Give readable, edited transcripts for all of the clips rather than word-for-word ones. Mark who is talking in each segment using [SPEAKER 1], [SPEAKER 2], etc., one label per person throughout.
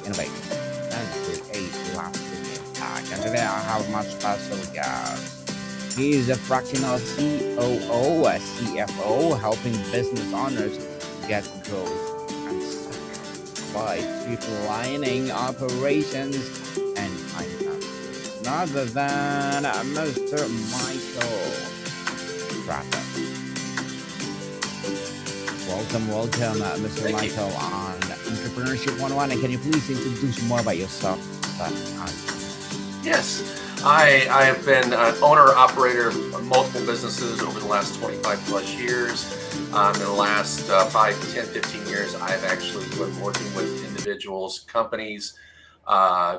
[SPEAKER 1] innovate, and create lasting impact. And today I have my special guest. He is a fractional COO, a CFO, helping business owners get growth and success by streamlining operations and finances. None other than Mr. Michael Straza. Welcome, Mr.
[SPEAKER 2] Thank you.
[SPEAKER 1] Michael, on Entrepreneurship 101. And can you please introduce more about yourself? That
[SPEAKER 2] Yes, I have been an owner operator of multiple businesses over the last 25 plus years. In the last 5, 10, 15 years, I've actually been working with individuals, companies,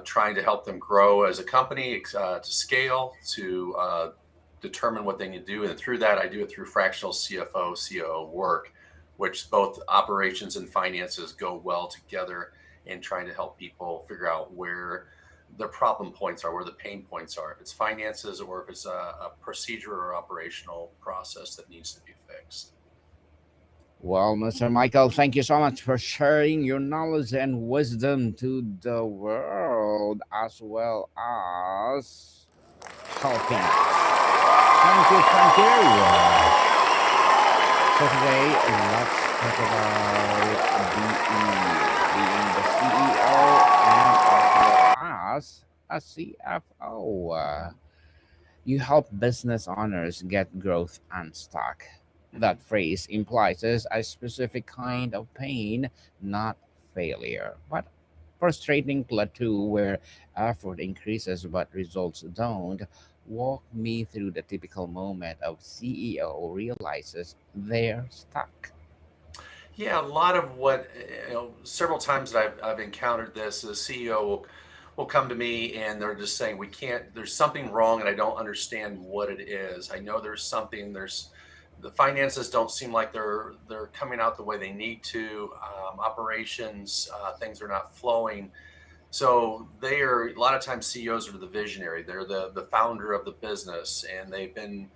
[SPEAKER 2] trying to help them grow as a company, to scale, to determine what they need to do. And through that, I do it through fractional CFO, COO work, which both operations and finances go well together in trying to help people figure out where the problem points are, where the pain points are, if it's finances or if it's a procedure or operational process that needs to be fixed.
[SPEAKER 1] Well, Mr. Michael, thank you so much for sharing your knowledge and wisdom to the world as well as helping us. Thank you. So today, let's talk about being the CEO and as well as a CFO. You help business owners get growth unstuck.
[SPEAKER 2] Mhm.
[SPEAKER 1] That phrase implies there's a specific kind of pain, not failure, but frustrating plateau where effort increases but results don't. Walk me through the typical moment of CEO realizes they're stuck.
[SPEAKER 2] Yeah, a lot of what, several times that I've encountered this, the CEO will come to me and they're just saying, we can't, there's something wrong and I don't understand what it is. I know there's something, the finances don't seem like they're coming out the way they need to. Operations, things are not flowing. So they are, a lot of times CEOs are the visionary. They're the founder of the business, and they've been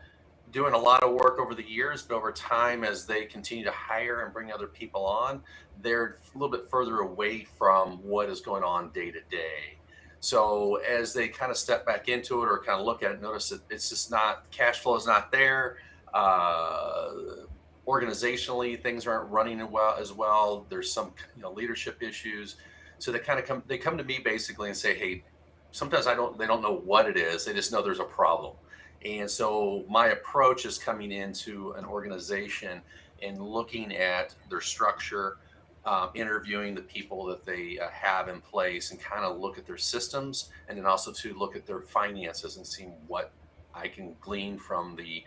[SPEAKER 2] doing a lot of work over the years, but over time, as they continue to hire and bring other people on, they're a little bit further away from what is going on day to day. So as they kind of step back into it or kind of look at it, notice that it's just not, cash flow is not there. Uh, Organizationally, things aren't running well as well. There's some, leadership issues. So they come to me basically and say, hey, sometimes they don't know what it is. They just know there's a problem. And so my approach is coming into an organization and looking at their structure, interviewing the people that they have in place, and kind of look at their systems, and then also to look at their finances and seeing what I can glean from the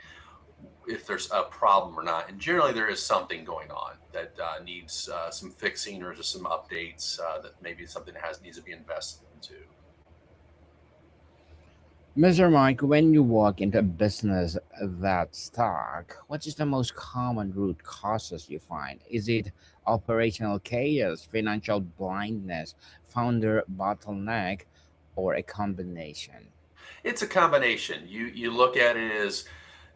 [SPEAKER 2] if there's a problem or not. And generally, there is something going on that needs some fixing or just some updates, that maybe something has needs to be invested into.
[SPEAKER 1] Mr. Mike, when you walk into a business that's stuck, what is the most common root causes you find? Is it operational chaos, financial blindness, founder bottleneck, or a combination?
[SPEAKER 2] It's a combination. You look at it as,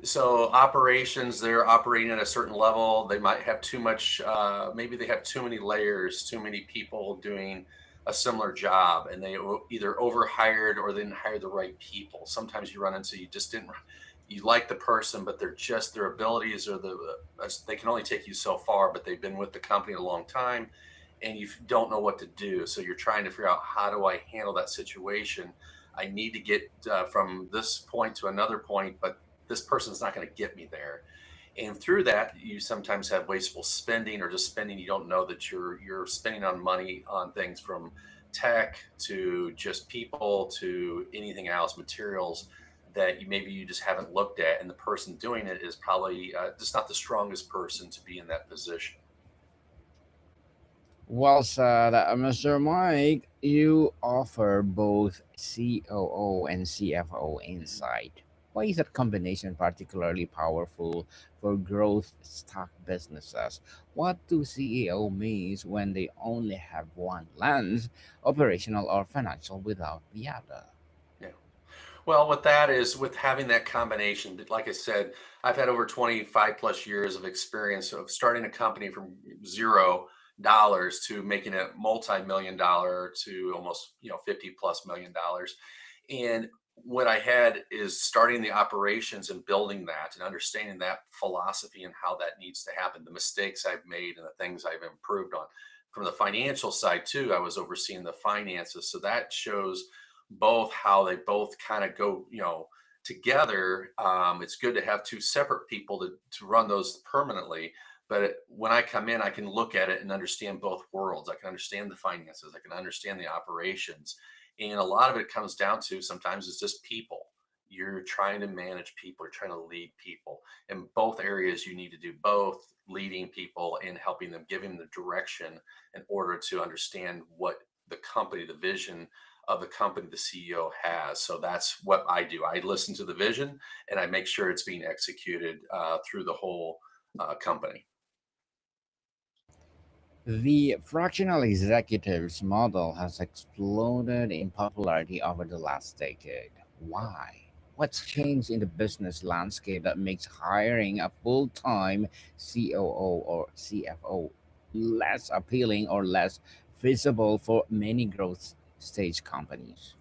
[SPEAKER 2] so operations, they're operating at a certain level. They might have too much, maybe they have too many layers, too many people doing a similar job, and they either overhired or they didn't hire the right people. Sometimes you run into, you just didn't, you like the person, but they're just, their abilities are they can only take you so far, but they've been with the company a long time and you don't know what to do. So you're trying to figure out, how do I handle that situation? I need to get from this point to another point, but this person's not going to get me there. And through that, you sometimes have wasteful spending, or just spending you don't know that you're spending on money on things from tech to just people to anything else, materials that maybe you just haven't looked at, and the person doing it is probably just not the strongest person to be in that position.
[SPEAKER 1] Well said, Mr. Mike. You offer both COO and CFO insight. Why is that combination particularly powerful for growth stock businesses? What do CEO means when they only have one lens, operational or financial, without the other?
[SPEAKER 2] Yeah. Well, with that is, with having that combination, like I said, I've had over 25 plus years of experience of starting a company from zero dollars to making it multi-million dollar to almost 50 plus million dollars. And what I had is starting the operations and building that and understanding that philosophy and how that needs to happen, the mistakes I've made and the things I've improved on. From the financial side too, I was overseeing the finances. So that shows both how they both kind of go, together. It's good to have two separate people to run those permanently. But when I come in, I can look at it and understand both worlds. I can understand the finances. I can understand the operations. And a lot of it comes down to sometimes it's just people. You're trying to manage people, you're trying to lead people. In both areas, you need to do both leading people and helping them, giving them the direction in order to understand what the company, the vision of the company, the CEO has. So that's what I do. I listen to the vision and I make sure it's being executed through the whole company.
[SPEAKER 1] The fractional executives model has exploded in popularity over the last decade. Why? What's changed in the business landscape that makes hiring a full time COO or CFO less appealing or less feasible for many growth stage companies?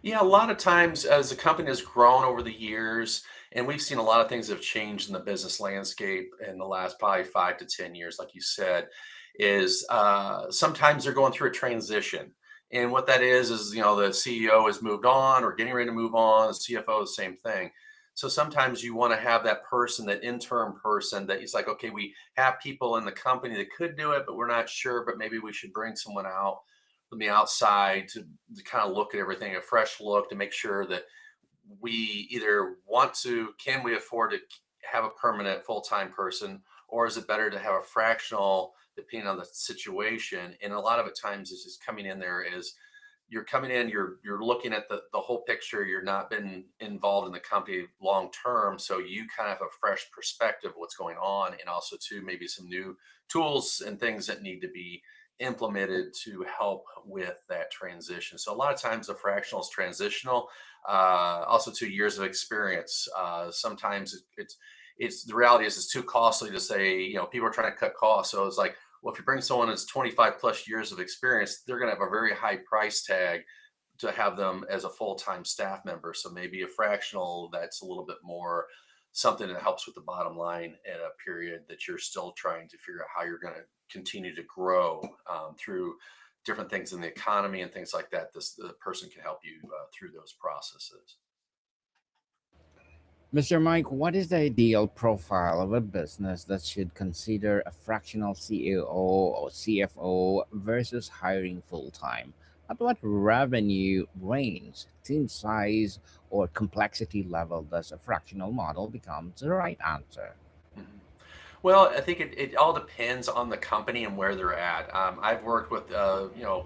[SPEAKER 2] Yeah, a lot of times as the company has grown over the years, and we've seen a lot of things have changed in the business landscape in the last probably 5 to 10 years, like you said, is sometimes they're going through a transition. And what that is, the CEO has moved on or getting ready to move on, the CFO, the same thing. So sometimes you want to have that person, that interim person that is like, okay, we have people in the company that could do it, but we're not sure, but maybe we should bring someone out from the outside to kind of look at everything, a fresh look to make sure that we either can we afford to have a permanent full-time person, or is it better to have a fractional depending on the situation? And a lot of it times is just coming in there is you're coming in, you're looking at the whole picture. You're not been involved in the company long term, so you kind of have a fresh perspective of what's going on, and also too maybe some new tools and things that need to be implemented to help with that transition. So a lot of times the fractional is transitional. Also 2 years of experience. Sometimes it's the reality is it's too costly to say, people are trying to cut costs. So it's like, well, if you bring someone that's 25 plus years of experience, they're going to have a very high price tag to have them as a full-time staff member. So maybe a fractional that's a little bit more something that helps with the bottom line at a period that you're still trying to figure out how you're going to continue to grow through different things in the economy and things like that. The person can help you through those processes.
[SPEAKER 1] Mr. Mike, what is the ideal profile of a business that should consider a fractional CEO or CFO versus hiring full time? At what revenue range, team size, or complexity level does a fractional model become the right answer?
[SPEAKER 2] Mhm. Well, I think it all depends on the company and where they're at. I've worked with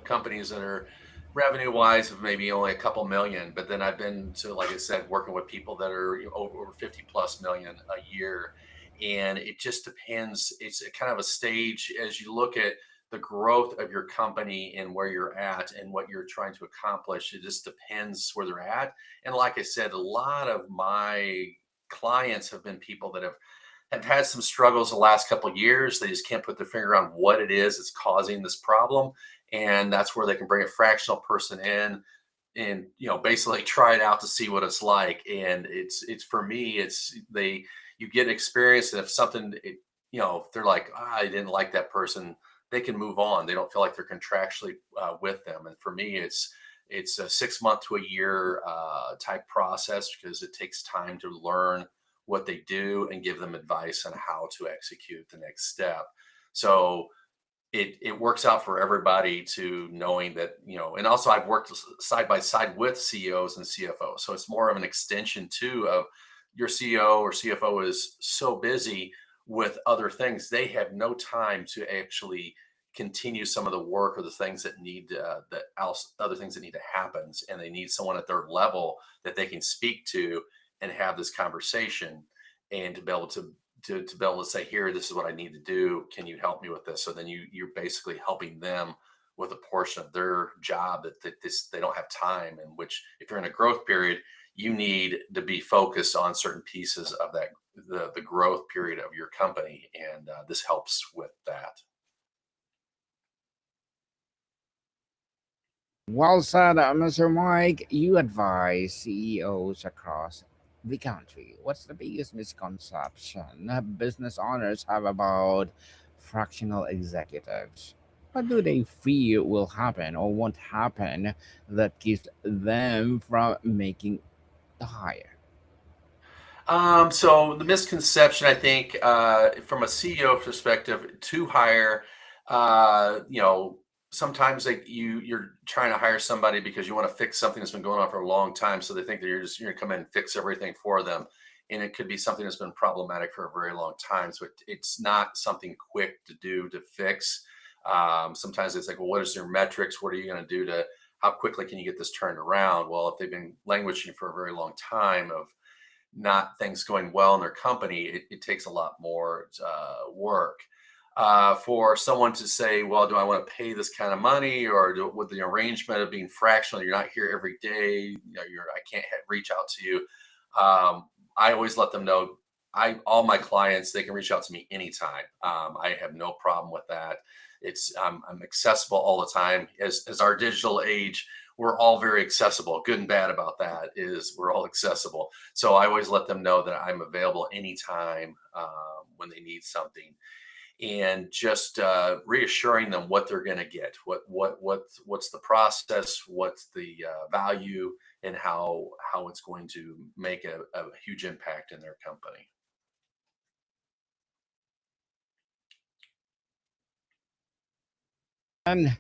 [SPEAKER 2] companies that are revenue wise of maybe only a couple million, but then I've been to, like I said, working with people that are over 50 plus million a year, and it just depends. It's a kind of a stage as you look at the growth of your company and where you're at and what you're trying to accomplish. It just depends where they're at. And like I said, a lot of my clients have been people that have had some struggles the last couple of years. They just can't put their finger on what it is that's causing this problem, and that's where they can bring a fractional person in and basically try it out to see what it's like. And it's for me, it's they you get experience, and if something, if they're like, I didn't like that person, they can move on. They don't feel like they're contractually with them. And for me, it's a 6 month to a year type process because it takes time to learn what they do and give them advice on how to execute the next step. So it works out for everybody to knowing that, and also I've worked side by side with CEOs and CFOs. So it's more of an extension too of your CEO or CFO is so busy with other things, they have no time to actually continue some of the work or the things that need that else other things that need to happen, and they need someone at their level that they can speak to and have this conversation and to be able to be able to say, here, this is what I need to do, can you help me with this? So then you're basically helping them with a portion of their job that they don't have time, in which if you're in a growth period, you need to be focused on certain pieces of that the growth period of your company, and this helps with that.
[SPEAKER 1] Well said, Mr. Mike. You advise CEOs across the country. What's the biggest misconception business owners have about fractional executives? What do they fear will happen or won't happen that keeps them from making the hire?
[SPEAKER 2] So the misconception, I think, from a CEO perspective, to hire, you know, sometimes you're trying to hire somebody because you want to fix something that's been going on for a long time. So they think that you're gonna come in and fix everything for them, and it could be something that's been problematic for a very long time. So it's not something quick to do to fix. Sometimes it's like, well, what is your metrics? What are you going to do to how quickly can you get this turned around? Well, if they've been languishing for a very long time of not things going well in their company, it takes a lot more work. For someone to say, well, do I want to pay this kind of money, or with the arrangement of being fractional, you're not here every day, I can't reach out to you. I always let them know, all my clients, they can reach out to me anytime. I have no problem with that. I'm accessible all the time. As our digital age, we're all very accessible. Good and bad about that is we're all accessible. So I always let them know that I'm available anytime when they need something, and just reassuring them what they're going to get, what's the process, what's the value, and how it's going to make a huge impact in their company.
[SPEAKER 1] And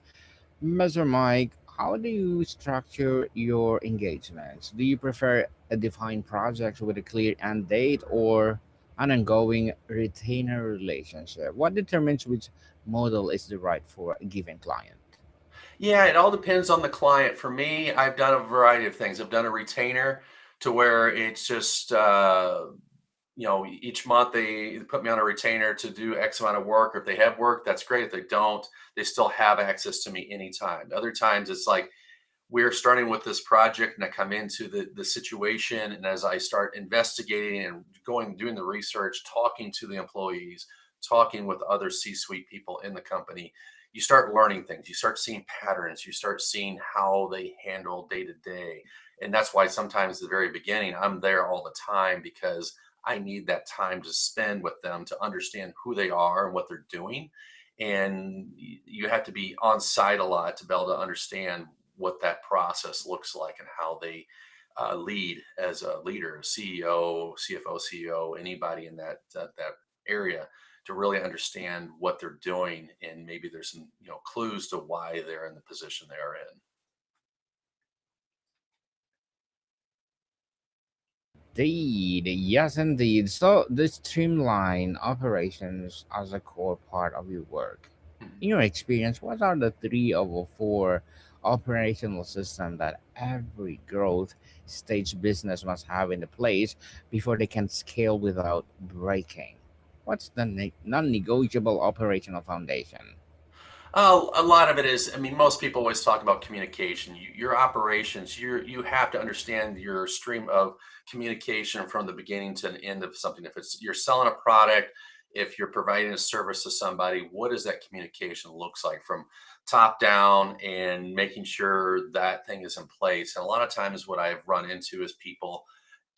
[SPEAKER 1] Mr. Mike, how do you structure your engagements? Do you prefer a defined project with a clear end date or an ongoing retainer relationship? What determines which model is the right for a given client?
[SPEAKER 2] Yeah, it all depends on the client. For me, I've done a variety of things. I've done a retainer to where it's just each month they put me on a retainer to do X amount of work. Or if they have work, that's great. If they don't, they still have access to me anytime. Other times it's like, we're starting with this project, and I come into the situation, and as I start investigating and doing the research, talking to the employees, talking with other C-suite people in the company, you start learning things, you start seeing patterns, you start seeing how they handle day to day. And that's why sometimes at the very beginning I'm there all the time, because I need that time to spend with them to understand who they are and what they're doing. And you have to be on site a lot to be able to understand what that process looks like and how they lead as a leader, CEO, CFO, CEO, anybody in that area, to really understand what they're doing, and maybe there's some clues to why they're in the position they are in.
[SPEAKER 1] Indeed, yes, indeed. So, the streamline operations as a core part of your work.
[SPEAKER 2] Mhm.
[SPEAKER 1] In your experience, what are the three or four operational systems that every growth stage business must have in place before they can scale without breaking? What's the non negotiable operational foundation?
[SPEAKER 2] Oh, a lot of it is, I mean, most people always talk about communication. Your operations, you have to understand your stream of communication from the beginning to the end of something. If it's you're selling a product, if you're providing a service to somebody, what does that communication looks like from top down, and making sure that thing is in place. And a lot of times, what I've run into is people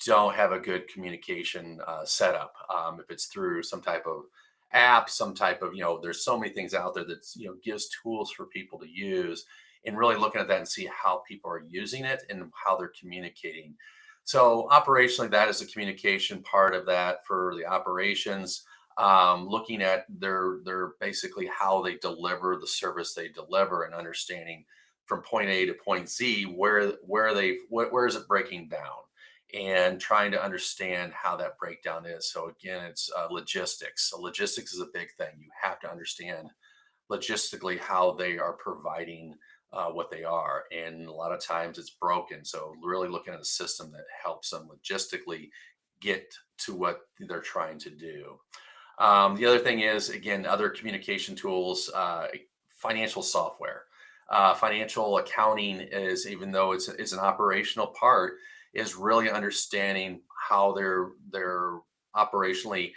[SPEAKER 2] don't have a good communication setup. If it's through some type of app, some type of, there's so many things out there that, gives tools for people to use, and really looking at that and see how people are using it and how they're communicating. So operationally, that is the communication part of that for the operations. Looking at their basically how they deliver the service they deliver, and understanding from point A to point Z where is it breaking down, and trying to understand how that breakdown is. So again, it's logistics. So logistics is a big thing. You have to understand logistically how they are providing what they are, and a lot of times it's broken. So really looking at a system that helps them logistically get to what they're trying to do. The other thing is, again, other communication tools, financial software. Financial accounting is, even though it's an operational part, is really understanding how they're operationally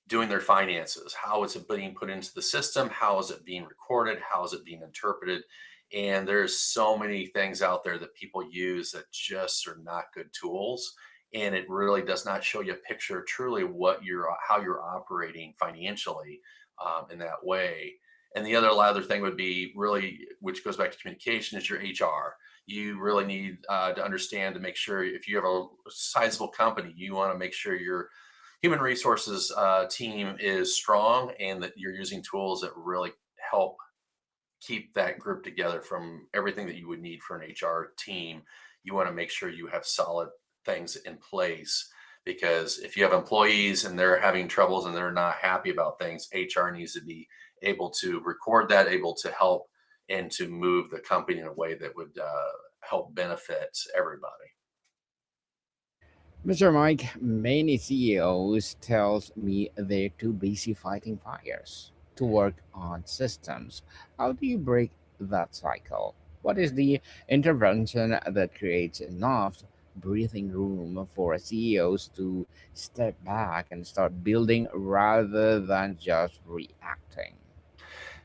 [SPEAKER 2] doing their finances. How is it being put into the system? How is it being recorded? How is it being interpreted? And there's so many things out there that people use that just are not good tools. And it really does not show you a picture of truly what you're how you're operating financially in that way. And the other thing would be really, which goes back to communication, is your HR. You really need to understand to make sure if you have a sizable company, you want to make sure your human resources team is strong and that you're using tools that really help keep that group together from everything that you would need for an HR team. You want to make sure you have solid things in place because if you have employees and they're having troubles and they're not happy about things, HR needs to be able to record that, able to help and to move the company in a way that would help benefit everybody.
[SPEAKER 1] Mr. Mike, many CEOs tells me they're too busy fighting fires to work on systems. How do you break that cycle? What is the intervention that creates enough breathing room for CEOs to step back and start building rather than just reacting?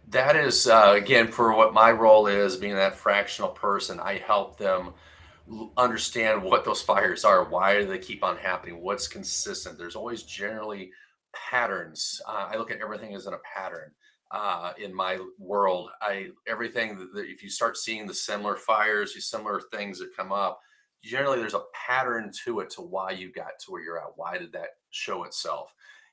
[SPEAKER 2] That is, again, for what my role is, being that fractional person, I help them understand what those fires are. Why do they keep on happening? What's consistent? There's always generally patterns. I look at everything as in a pattern. In my world, I everything if you start seeing the similar fires, these similar things that come up, generally there's a pattern to it to why you got to where you're at. Why did that show itself?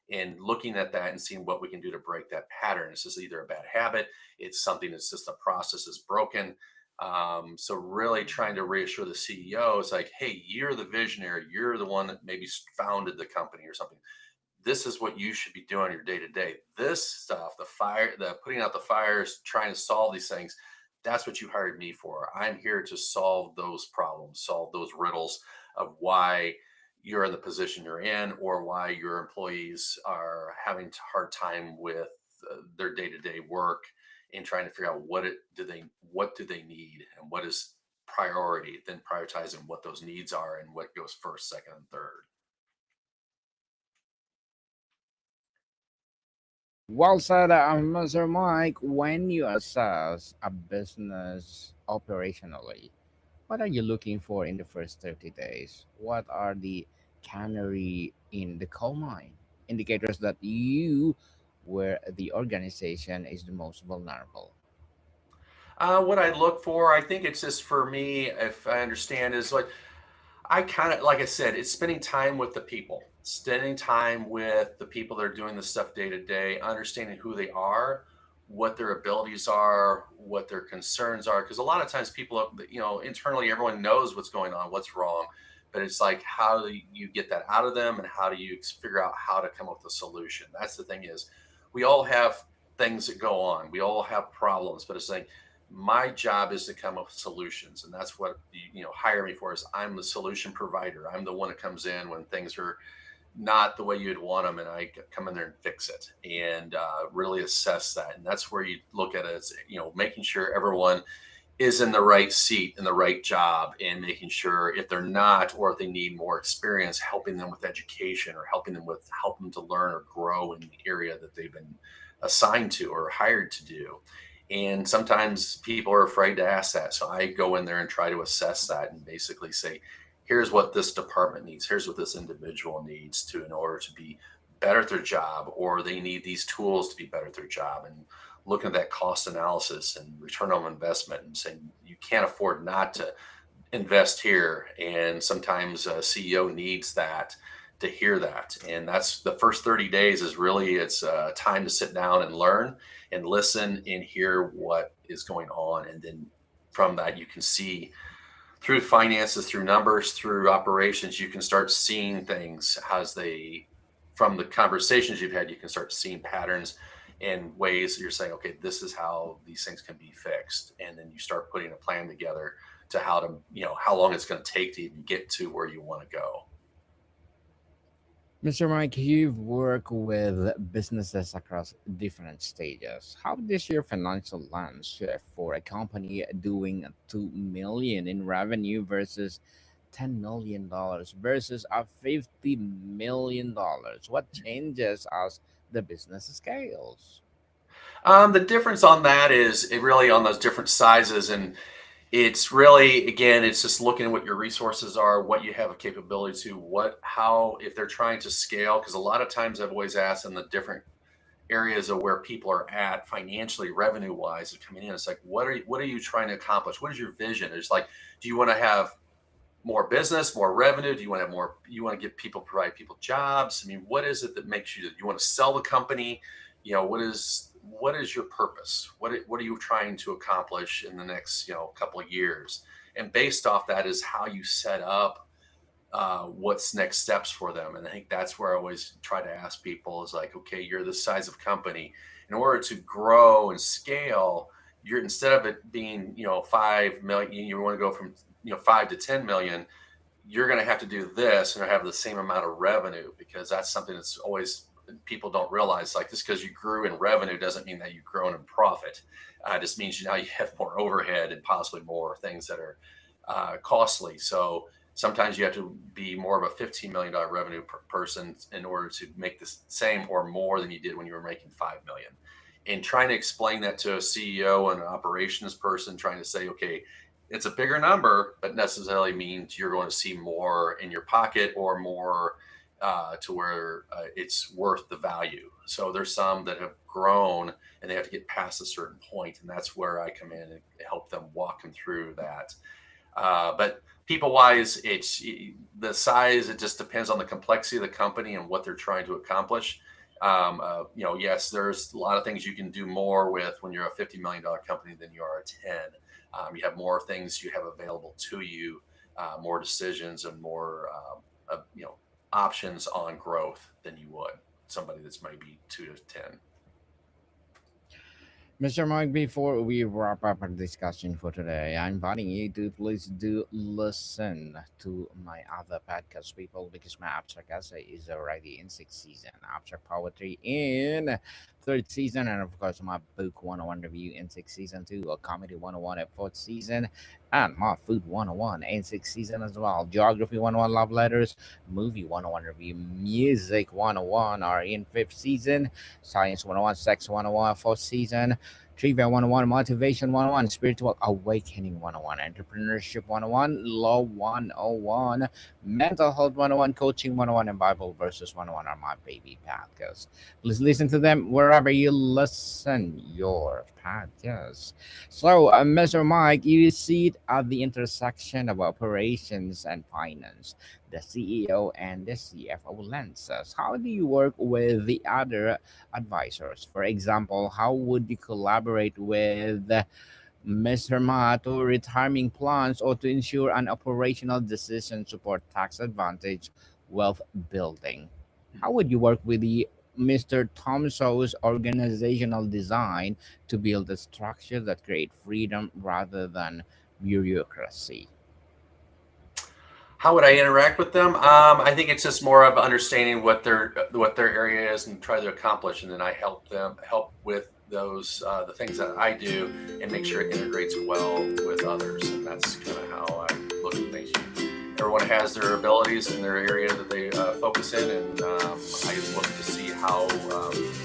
[SPEAKER 2] And looking at that and seeing what we can do to break that pattern. It's just either a bad habit, it's something that's just the process is broken. So really trying to reassure the CEO is like, hey, you're the visionary, you're the one that maybe founded the company or something. This is what you should be doing your day to day. This stuff, the fire, the putting out the fires, trying to solve these things, that's what you hired me for. I'm here to solve those problems, solve those riddles of why you're in the position you're in or why your employees are having a hard time with their day-to-day work and trying to figure out what do they need and what is priority, then prioritizing what those needs are and what goes first, second, and third.
[SPEAKER 1] Well said, Mr. Mike. When you assess a business operationally, what are you looking for in the first 30 days? What are the canary in the coal mine? Indicators that you, where the organization is the most vulnerable.
[SPEAKER 2] What I look for, I think it's just for me, if I understand, is like I kind of, like I said, it's spending time with the people, spending time with the people that are doing the stuff day to day, understanding who they are, what their abilities are, what their concerns are. Because a lot of times people, internally, everyone knows what's going on, what's wrong. But it's like, how do you get that out of them and how do you figure out how to come up with a solution? That's the thing is, we all have things that go on. We all have problems, but it's like, my job is to come up with solutions and that's what you hire me for is I'm the solution provider. I'm the one that comes in when things are not the way you'd want them and I come in there and fix it and really assess that. And that's where you look at it as making sure everyone is in the right seat in the right job and making sure if they're not or if they need more experience, helping them with education or help them to learn or grow in the area that they've been assigned to or hired to do. And sometimes people are afraid to ask that, so I go in there and try to assess that and basically say, here's what this department needs, here's what this individual needs to in order to be better at their job, or they need these tools to be better at their job. And looking at that cost analysis and return on investment and saying you can't afford not to invest here. And sometimes a CEO needs that to hear that. And that's the first 30 days is really it's time to sit down and learn and listen and hear what is going on. And then from that, you can see through finances, through numbers, through operations, you can start seeing things as they, from the conversations you've had, you can start seeing patterns and ways that you're saying, okay, this is how these things can be fixed. And then you start putting a plan together to how to, how long it's going to take to even get to where you want to go.
[SPEAKER 1] Mr. Mike, you've worked with businesses across different stages. How does your financial lens shift for a company doing 2 million in revenue versus $10 million versus a $50 million? What changes as the business scales?
[SPEAKER 2] The difference on that is it really on those different sizes, and it's really, again, it's just looking at what your resources are, what you have a capability to, how, if they're trying to scale, because a lot of times I've always asked in the different areas of where people are at financially, revenue wise, coming in. It's like, what are you trying to accomplish? What is your vision? It's like, do you want to have more business, more revenue? Do you want to have more? You want to get people, provide people jobs? I mean, what is it that makes you? You want to sell the company? What is your purpose? What are you trying to accomplish in the next couple of years? And based off that is how you set up what's next steps for them. And I think that's where I always try to ask people is like, okay, you're this size of company. In order to grow and scale, you're, instead of it being 5 million, you want to go from 5 to 10 million. You're going to have to do this and have the same amount of revenue, because that's something that's always, people don't realize, like, just because you grew in revenue doesn't mean that you've grown in profit. It just means now you have more overhead and possibly more things that are costly. So sometimes you have to be more of a $15 million revenue person in order to make the same or more than you did when you were making 5 million. And trying to explain that to a CEO and an operations person, trying to say, okay, it's a bigger number, but necessarily means you're going to see more in your pocket or more to where it's worth the value. So there's some that have grown and they have to get past a certain point, and that's where I come in and help them walk them through that. But people wise, it's the size. It just depends on the complexity of the company and what they're trying to accomplish. Yes, there's a lot of things you can do more with when you're a $50 million company than you are a 10. You have more things you have available to you, more decisions, and more options on growth than you would somebody that's maybe 2 to 10.
[SPEAKER 1] Mr. Mike, before we wrap up our discussion for today, I'm inviting you to please do listen to my other podcast, people, because my abstract essay is already in sixth season, abstract poetry in third season, and of course my book 101 review in sixth season too, a comedy 101 at fourth season, and my food 101 in sixth season as well. Geography 101 love letters, movie 101 review, music 101 are in fifth season, science 101, sex 101 fourth season, Trivia 101, Motivation 101, Spiritual Awakening 101, Entrepreneurship 101, Law 101, Mental Health 101, Coaching 101, and Bible Verses 101 are my baby podcasts. Please listen to them wherever you listen your podcasts. So, Mr. Mike, you see it at the intersection of operations and finance, the CEO and the CFO lenses. How do you work with the other advisors? For example, how would you collaborate with Mr. Ma to retirement plans or to ensure an operational decision support tax advantage wealth building? How would you work with the Mr. Thompson's organizational design to build a structure that create freedom rather than bureaucracy?
[SPEAKER 2] How would I interact with them? I think it's just more of understanding what their area is and try to accomplish, and then I help with those the things that I do and make sure it integrates well with others. And that's kind of how I look at things. Everyone has their abilities in their area that they focus in, and I look to see how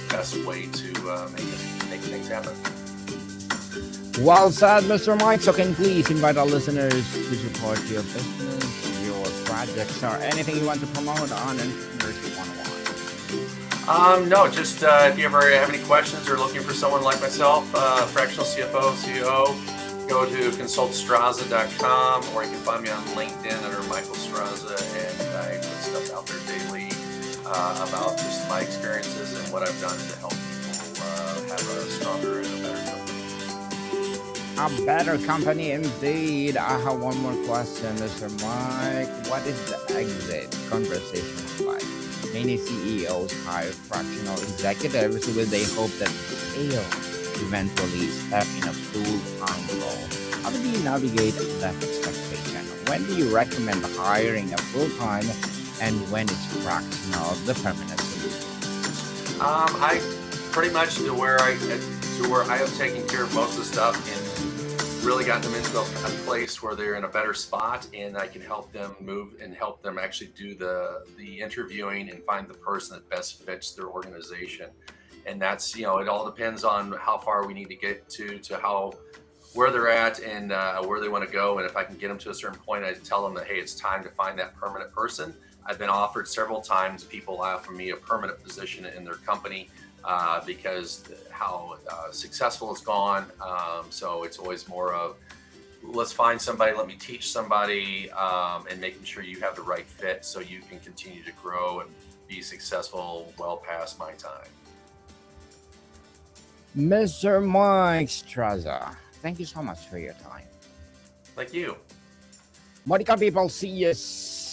[SPEAKER 2] best way to make things happen.
[SPEAKER 1] Well said, Mr. Mike. So can you please invite our listeners to support your business, your projects, or anything you want to promote on Entrepreneurship 101?
[SPEAKER 2] No, just if you ever have any questions or looking for someone like myself, fractional CFO, CEO, go to consultstraza.com, or you can find me on LinkedIn under Michael Straza, and I put stuff out there daily about just my experiences and what I've done to help people have a stronger and a better company.
[SPEAKER 1] A better company indeed. I have one more question, Mr. Mike. What is the exit conversation like? Many CEOs hire fractional executives with the hope that they'll eventually step in a full-time role. How do you navigate that expectation? When do you recommend hiring a full-time, and when is fractional the permanent solution?
[SPEAKER 2] I pretty much to where I have taken care of most of the stuff and really gotten them into a place where they're in a better spot, and I can help them move and help them actually do the interviewing and find the person that best fits their organization. And that's, it all depends on how far we need to get to where they're at and where they want to go. And if I can get them to a certain point, I tell them that, hey, it's time to find that permanent person. I've been offered several times. People offer me a permanent position in their company because how successful it's gone. So it's always more of, let's find somebody, let me teach somebody, and making sure you have the right fit so you can continue to grow and be successful well past my time.
[SPEAKER 1] Mr. Mike Straza, thank you so much for your time.
[SPEAKER 2] Like you.
[SPEAKER 1] Monica people, see you soon.